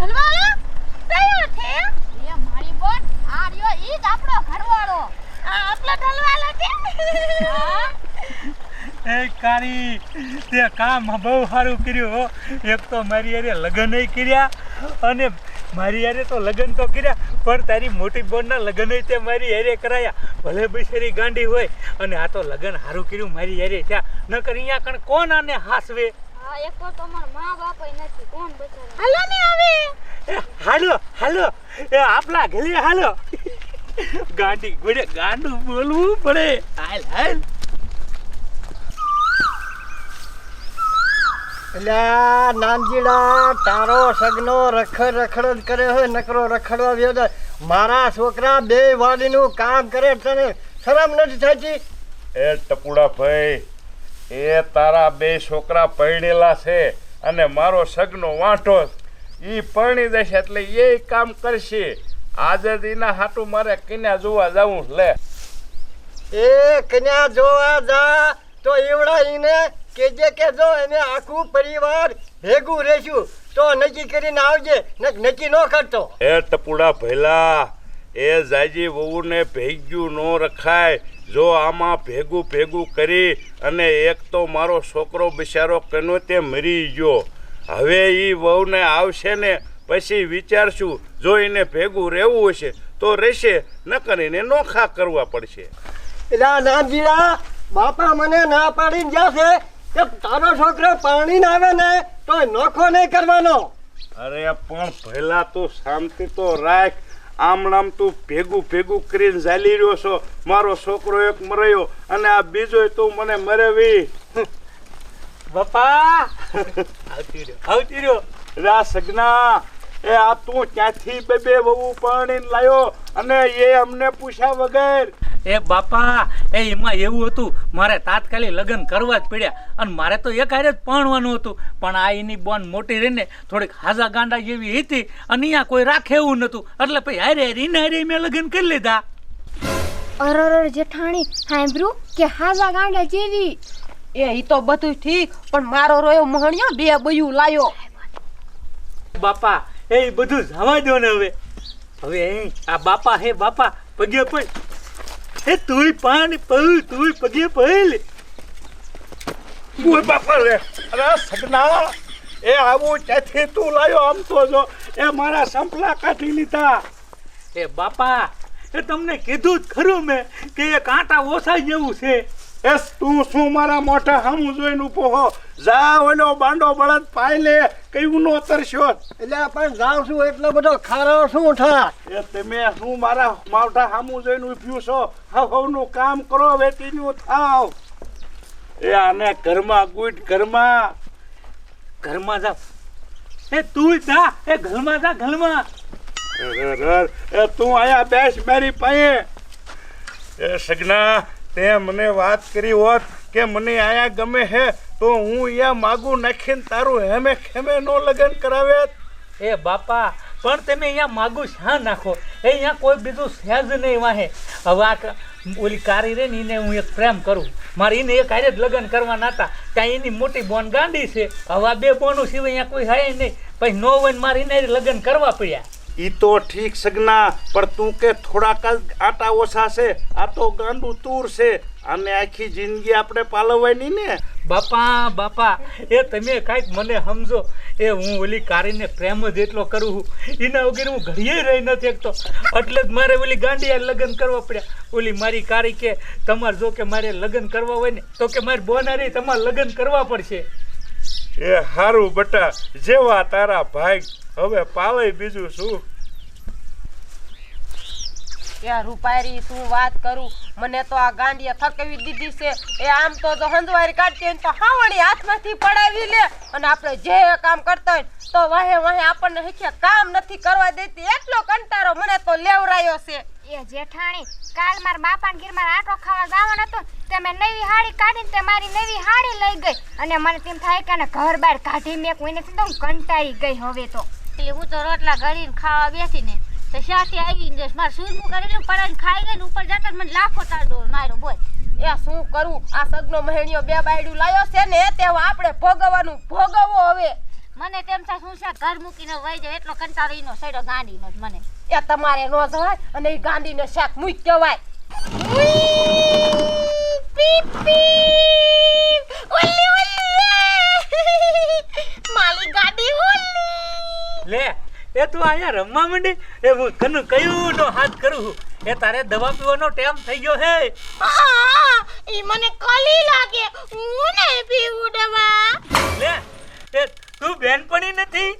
ઘરવાળો કયો છે? એ મારી બોન આ રહ્યો ઈ જ આપણો ઘરવાળો. આ આપણો ઘરવાળો છે? હા એ કારી તે કામ બહુ સારું કર્યું હો. એક તો મારી યારે લગ્ન કર્યા અને મારી યારે તો લગ્ન તો કર્યા પણ તારી મોટી બોનના લગ્ન તે મારી યારે કરાયા. ભલે બિચારી ગાંડી હોય અને આ તો લગ્ન સારું કર્યું મારી યારે થયા. નકર અહીંયા કણ કોણ આને હાસવે? હા એક તો તમારા મા બાપાય નથી કોણ બચારા. હાલો ને હવે. હાલો હાલો એ આપલા ઘરે હાલો. ગાંડી ગોડે ગાંડું બોલવું પડે. હાલ હાલ. અલ્યા નાનજીડા તારો સગનો રખડ જ કરે હોય નકરો રખડવા વ્યો જાય. મારા છોકરા બે વાડીનું કામ કરે તને શરમ નથી થતી? એ ટપુડા ભાઈ એ તારા બે છોકરા પરણેલા છે અને મારો સગનો વાંટો ઈ પરણી દેશે એટલે એ કામ કરશે. આજે દીના હાટું મારે કન્યા જોવા જાવું લે. એ કન્યા જોવા જા તો એવડા ઈને કેજે કે જો એને આખું પરિવાર ભેગું રહેશું તો નક્કી કરીને આવજે નક્કી ન કરતો. એ ટપુડા ભઈલા એ જાજી વહુને ભેગ્યું ન રખાય. જો આમાં ભેગું કરી અને એક તો મારો છોકરો બિચારો કનો તે મરી ગયો. હવે એ વહુને આવશે ને પછી વિચારશું. જો એને ભેગું રહેવું હશે તો રહેશે ન કરીને નોખા કરવા પડશે. એટલે નાનજીડા બાપા મને ના પાડીને જશે કે તારો છોકરો પાણીને આવે ને તો નોખો નહીં કરવાનો. અરે પણ પહેલા તું શાંતિ તો રાખ. આમ તું ભેગું કરીને ઝાલી રહ્યો છો. મારો છોકરો એક મરાયો અને આ બીજો તું મને મરેવી. બાપા આવતી રહ્યો. રા સગના એ આ તું ક્યાંથી બે વહુ પરણીને લાયો અને એ અમને પૂછ્યા વગર? એ બાપા એ એમાં એવું હતું મારે તાત્કાલિક લગ્ન કરવા જ પડ્યા અને મારે તો એક હારે જ પરણવાનું હતું પણ આ એની બોન મોટી રહીને થોડીક હાજા ગાંડા જેવી હતી અને અહીંયા કોઈ રાખે એવું નહોતું એટલે પછી હારે મેં લગ્ન કરી લીધા. અરર જેઠાણી સાંભળ્યું કે હાજા ગાંડા જેવી? એ ઈ તો બધું ઠીક પણ મારો રોયો મહણિયો બે બયું લાયો. બાપા એ બધું જવા દો ને હવે આ બાપા હે બાપા પગે પડ. એ તુંય પાણી પડ તુંય પગે પડ. ઓય બાપા રે. અરે સગના એ આવું ક્યાંથી તું લાયો? આમ તો જો એ મારા સંપલા કાઢી લીધા. એ બાપા એ તમને કીધું જ ખરું મેં કે એ કાંટા ઓછા જેવું છે. એસ તું શું મારા મોઢા હામું જોઈને ઊભો હો? જા ઓલો બાંડો બળદ પાઈ લે કયું નો તરસ્યો. એટલે પણ જાઉં છું એટલો બધો ખારો શું થા? એ તમે શું મારા મોઢા હામું જોઈને ઊભ્યું છો? હવનું કામ કરો વેટીનું થાવ. એ આને ઘરમાં ગુડ ઘરમાં જા. એ તું જા એ ઘરમાં જા ઘરમાં. એ તું આયા બેસ મારી પાસે. એ સગના તે મને વાત કરી હોત કે મને આયા ગમે હે તો હું અહીંયા માગું નાખીને તારું હેમે ખેમે નો લગ્ન કરાવે. એ બાપા પણ તમે અહીંયા માગું શા નાખો? એ અહીંયા કોઈ બીજું સહેજ નહીં વાહે. હવે આ ઓલી કારી રે ને એને હું એક પ્રેમ કરું. મારે એને એક હારે જ લગ્ન કરવાના હતા ત્યાં એની મોટી બોન ગાંડી છે. હવે આ બે બોનો સિવાય અહીંયા કોઈ હાય નહીં પછી નો હોય ને મારે એને લગ્ન કરવા પડ્યા. ઈ તો ઠીક સગના પણ તું કે થોડાક જ આટા ઓછા છે. આ તો ગાંડું તૂર છે. આને આખી જિંદગી આપણે પાલવવાની ને. બાપા એ તમે કાંઈક મને સમજો. એ હું ઓલી કારીને પ્રેમ જ એટલો કરું છું એના વગર હું ઘડીએ રહી નથી શકતો એટલે જ મારે ઓલી ગાંડી લગ્ન કરવા પડ્યા. ઓલી મારી કારી કે તમારે જો કે મારે લગ્ન કરવા હોય ને તો કે મારી બોનારી તમારે લગ્ન કરવા પડશે. એ હારું બટા જેવા તારા ભાઈ. હવે પાવે બીજું શું? યા રૂપારી તું વાત કરું મને તો આ ગાંડીએ થકવી દીધી છે. એ આમ તો જો હંજવારી કાઢતી હોય તો હાવણી હાથમાંથી પડાવી લે અને આપણે જે કામ કરતા હોય તો વાહે આપણને હિખે કામ નથી કરવા દેતી. એટલો કંટાળો મને તો લેવરાયો છે. એ જેઠાણી કાલ મારા બાપાને ઘેર મારે આટો ખાવા જવાનું હતું તે મેં નવી હાડી કાઢીને તે મારી નવી હાડી લઈ ગઈ અને મને તેમ થાય કે ઘર બહાર કાઢી મેં કોઈને તો હું કંટાળી ગઈ. હવે તો એટલે હું તો રોટલા ઘડીને ખાવા બેઠી ને તો શાથી આવી ને મારે સૂરમું કરેલું પડાઈને ખાઈ ગઈ ને ઉપર જતા મને લાખો તાડો માર્યો. બોલ એ શું કરું? આ સગનો મહેણિયો બે બાયડું લાયો છે ને તે આપણે ભોગવવાનું ભોગવો. હવે મને મને તેમ થાય શું છે ઘર મૂકીને વહી જાય એટલો કંટાળો ઈનો સડ્યો ગાંડીનો જ મને. એ તમારે ન જવાય અને એ ગાંડીને શાક મૂક કહેવાય. મારી ગાડી લે એ તું અહીંયા રમવા માંડી એ હું તને કયું નો હાથ કરું છું. એ તારે દવા પીવાનો ટાઈમ થઈ ગયો હે. ઈ મને કલી લાગે હું નહીં પીવું દવા. લે એ તું બેનપણી નથી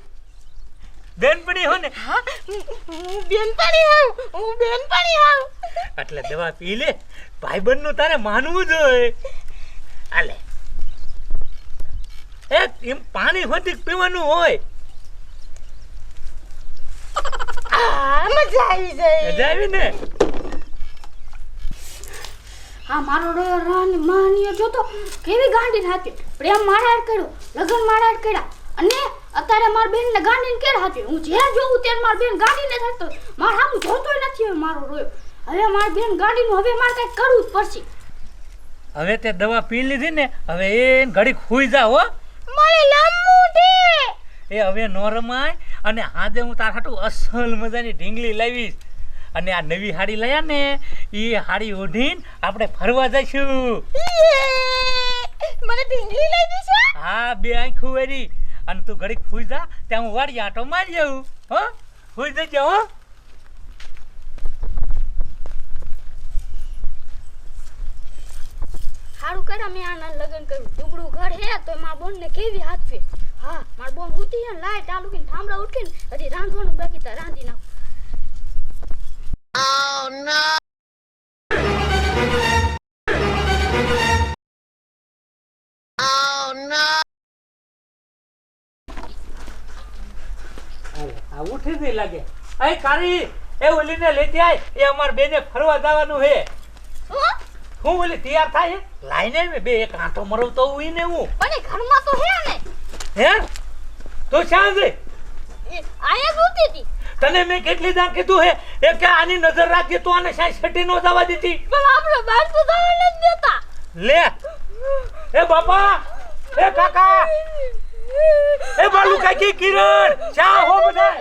બેનપણી હો ને હું બેનપણી હાવ. એટલે દવા પી લે ભાઈબંધ નું તારે માનવું જોઈએ. આલે એમ પાણી હોતી પીવાનું હોય. મજા આવી જાય. મજા આવી ને. હા મારો રાની માનીએ જોતો કેવી ગાંડી થાતી પ્રેમ મારાડ કર્યો લગન મારાડ કર્યા અને અત્યારે માર બેન ને ગાંડીને કેડ હાથી હું જે જોઉં તે માર બેન ગાંડીને થતો માર હામું જોતોય નથી હવે મારો રોયો હવે માર બેન ગાંડીનું હવે માર કઈ કરવું જ પડશે. હવે તે દવા પી લીધી ને હવે એ ઘડી ખુઈ જા હો. મને લાંબુ દે. એ હવે નો રમાય અને આજે હું તાર હાટું અસલ મજાની ઢીંગલી લાવીશ અને આ નવી હાડી લાયા ને એ હાડી ઓઢીને આપણે ફરવા જઈશું. મને ઢીંગલી લઈ દેશે. હા બે આંખું વેરી અને તું ઘડી ખુઈ જા ત્યાં હું વાડી આટો મારી જાઉં હો. ખુઈ જજો હો. હારું કર્યા મેં આના લગન કર્યું દુબળું ઘર હે તો માર બોન ને કેવી હાથ ફે. હા માર બોન ઉઠી હે લાઈટ ચાલુ કરીને ઠામડા ઉઠીને હજી રાંધવાનું બાકી તા રાંધી નાખ. આ ઉઠી જ લાગે. એ કારી એ ઓલીને લેતી આય એ અમાર બેને ફરવા જવાનું હે. હું ઓલી તૈયાર થાય લાઈને મે બે એક આંટો મરવ તો ઉઈ ને હું પણ એ ઘરમાં તો હે ને. હે તો શાં છે આયા જોતી હતી. તને મેં કેટલી દાન કીધું હે એ કે આની નજર રાખજે તો આને સાઈ છટી નો જવા દીધી. પણ આપણે બહાર તો જવા નથી દેતા. લે એ બાપા એ કાકા એ બાલુ કાકી કિરણ શા હો બધાય.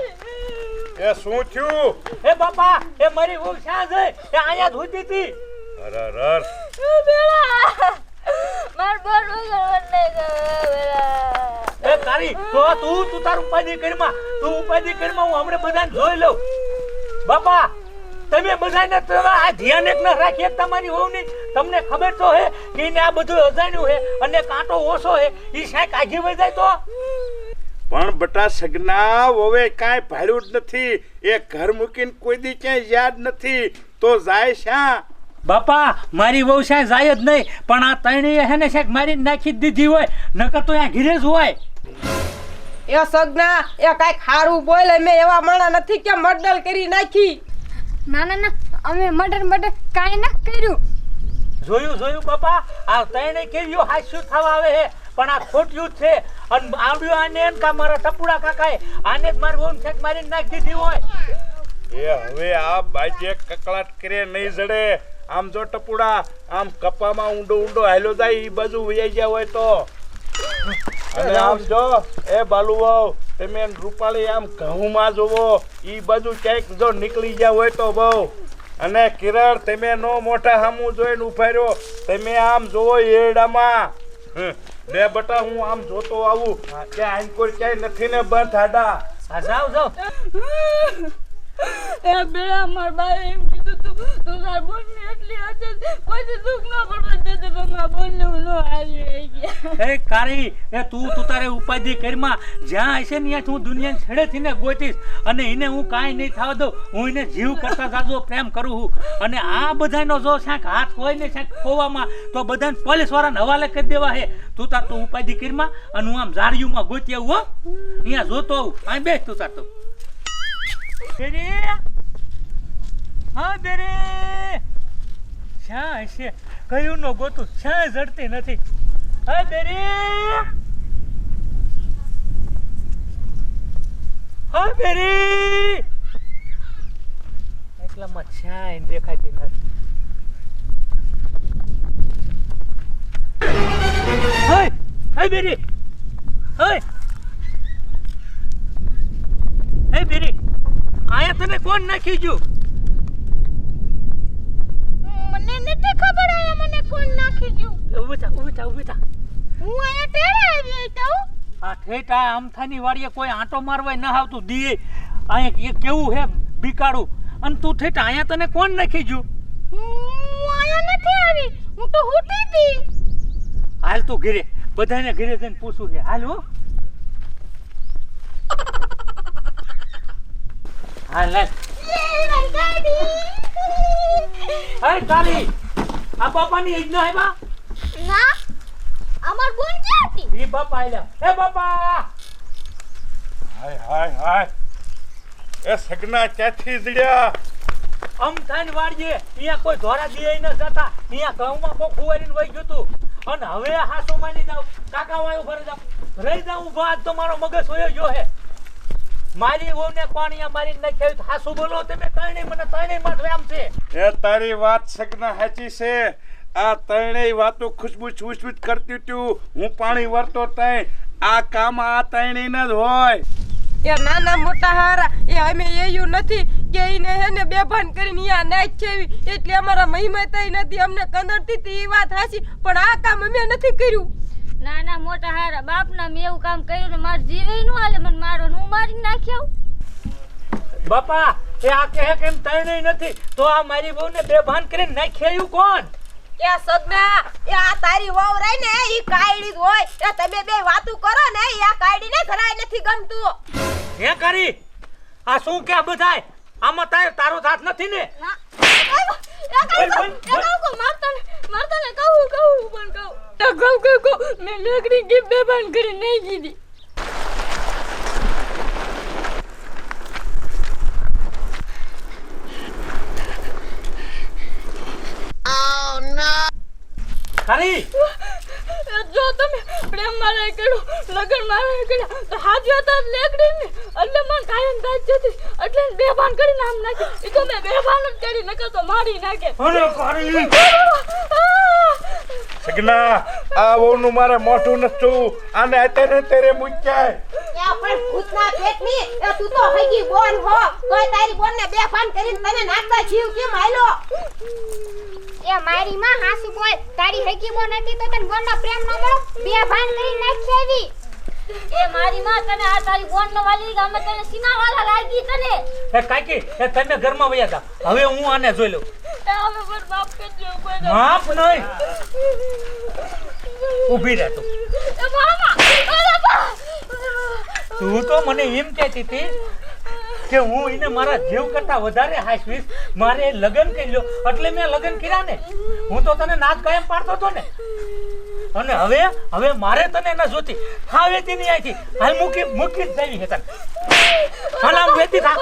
એ શું થયું? એ બાપા એ મારી વહુ શા છે એ આયા ધોતી હતી. અરર બેડા માર બોર વગર નહીં ગયો. એ તારી તો તું તાર ઉપાધિ કરીમાં તું ઉપાધિ કરીમાં હું હમણે બધાને જોઈ લઉં. બાપા તમે બધાને આ ધ્યાન એક ન રાખી તમારી વહુની તમને ખબર તો હે કે એને આ બધું અજાણ્યું હે અને કાંટો ઓછો હે ઈ સાહેબ કાઢી વઈ જાય તો. પણ બટા સગના હવે કાંઈ ભાડ્યું જ નથી. એ ઘર મૂકીને કોઈ દી ક્યાંય યાદ નથી તો જાય શા? બાપા મારી વહુ સાહેબ જાય જ નહીં પણ આ તણીએ હે ને સાહેબ મારી નાખી જ દીધી હોય નકર તો અહીંયા ઘીરે જ હોય. એ સગના એ કાંઈક સારું બોલે મેં એવા માણા નથી કે મર્ડર કરી નાખી. ના ના ના અમે મર્ડર કાંઈ ના કર્યું. જોયું બાપા આ તણે કેવીઓ હાસ્યું થવા આવે હે પણ આ ખોટ્યું જ છે અને આવડ્યું આને એમ કા મારા ટપુડા કાકાએ આને જ મારી વહુ સાહેબ મારી નાખી દીધી હોય. એ હવે આ બાજે કકળાટ કરે નહીં જડે. આમ જો ટપુડા આમ કપામાં ઊંડો હાલ્યો જાય એ બાજુ વૈયા ગયા હોય તો. અને આમ જો એ બાલુઓ તમે રૂપાળી આમ ઘઉંમાં જોવો એ બાજુ ક્યાંક જો નીકળી ગયા હોય તો બહુ. અને કિરણ તમે નો મોટા હામું જોઈને ઉભા રહ્યો તમે આમ જોવો એડામાં. બે બટા હું આમ જોતો આવું કે આંકોર ક્યાંય નથી ને બંધ હાડા. હા જાઓ એ બેડા માર બાએ એમ કીધું તું તાર બોન ને એટલી હશે કોઈ દુઃખ ન પડવા દેતો પણ માર બોન ને નો આવી ગયા. એ કારી એ તું તારે ઉપાધિ કરીમાં જ્યાં હશે ને ત્યાં હું દુનિયાને છેડેથી ને ગોતીશ અને એને હું કાંઈ નહીં થવા દઉં. હું એને જીવ કરતા જાજો પ્રેમ કરું છું અને આ બધાનો જો શાક હાથ હોય ને શાક ખોવામાં તો બધાને પોલીસ વાળાને હવાલે કરી દેવા હે. તું તાર તો ઉપાધિ કરીમાં અને હું આમ ઝાડિયુંમાં ગોતી આવું હો અહીંયા જોતો આવું અહીં બેસ તું તાર તો. બેરે હા બેરે શા હશે કયું નો ગોતું શા જડતી નથી. હા બેરે હા બેરે એટલામાં છાય દેખાતી નથી. હાય હાય બેરે હાય એ બેરી આયા તને કોણ નાખી ગયું? મને નથી ખબર આયા મને કોણ નાખી ગયું. ઊભી થા ઊભી થા ઊભી થા. હું અહીંયા તેડે આવી તો આ ઠેઠ આ અમથાની વાડીએ કોઈ આંટો મારવાય ન આવતું દીએ અહીંયા કેવું હે બીકાડું અને તું ઠેઠ અહીંયા તને કોણ નાખી ગયું? હું અહીંયા નથી આવી. હું તો હુતી હતી. હાલ તું ઘરે બધાને ઘરે જઈને પૂછું છે. હાલ હો હાલ હાલ. અરે કાલી આ બાપાની ઈજ ન આવ્યા? ના અમાર બોન ક્યાં હતી? ઈ બાપા આલ્યા. એ બાપા હાય હાય હાય એ સગના ક્યાંથી જડ્યા? અમથાની વાડીએ અહીંયા કોઈ ધોરા દીએ ન જતા. અહીંયા ઘઉંમાં કોક ખુવારીને વહી ગયું તું અને હવે હાસો માની જાવ કાકા વાયો ભરે જાવ રહી જાવ ઊભા. આજ તો મારો મગજ હોયો ગયો હે. મારી વહુને પાણીયા મારીને નાખ્યા. હાસુ બોલો તમે. ત્રણેય મને ત્રણેય માં આમ છે. એ તારી વાત સગના સાચી છે. આ ત્રણેય વાતો ખુશબુ છુસબુજ કરતી તું. હું પાણી વરતો તઈ આ કામ આ ત્રણેયના જ હોય. એ નાના મોટા હારા એ અમે એવું નથી કે એને હે ને બેભાન કરીને અહીંયા નાચ છેવી એટલે અમારા મહિમા તઈ નથી અમને કંદરતી હતી. એ વાત હાચી પણ આ કામ અમે નથી કર્યું. નાના મોટા હારા બાપના મેં એવું કામ કર્યું ને માર જીવે નું હાલે. મને મારો નું મારી નાખ્યો. બાપા એ આ કહે કેમ ત્રણેય નથી તો આ મારી વહુને બેભાન કરીને નાખ્યું કોણ? એ સગના એ આ તારી વહુ રહી ને ઈ કાયડી જ હોય. એ તમે બે વાતું કરો ને એ આ કાયડી ને ઘરાય નથી ગમતું. હે કરી આ શું કે બધાય આમાં તારો હાથ નથી ને? મેં લકડી કે બેભાન કરી નહીં કીધી. ખરી જો તમે પ્રેમ મારા કર્યું લગન મારા કર્યા તો હાજુ હતા લેકડી ને એટલે મને કાયમ દાજ જતી એટલે બેભાન કરીને આમ નાખી. એ તો મેં બેભાન જ કરી નકર તો મારી નાખે. અરે કરી સગના આ વહુનું મારે મોઢું નતું. આને અત્યારે તેરે મૂક્યા. એ પણ ભૂતના પેટની એ તું તો હગી બોન હો તોય તારી બોનને બેભાન કરીને તને નાખતા જીવ કેમ આયલો? એ મારી માં હાસુ બોલ તારી હકી બોન હતી તો તને બોનનો પ્રેમ ન મળો. બેભાન કરી નાખી આવી. એ મારી માં તને આ તારી બોન નો વાલી ગામે તને સીનાવાલા લાગી તને. એ કાકી એ તમે ઘરમાં વયા જા. હવે હું આને જોઈ લઉં. એ હવે પર બાપ કરજો કોઈ માફ નહીં. ઊભી રહે તું. એ મામા તું તો મને એમ કહેતી હતી કે હું એને મારા જીવ કરતા વધારે હાંસવીશ. મારે લગ્ન કરી લો એટલે મેં લગ્ન કર્યા ને. હું તો તને નાચ કાયમ પાડતો હતો ને. અને હવે મારે તને ન જોતી. હા વેતી નહીં આથી હાલ મૂકી જ જવી છે તને. હાલ આમ વેતી થા.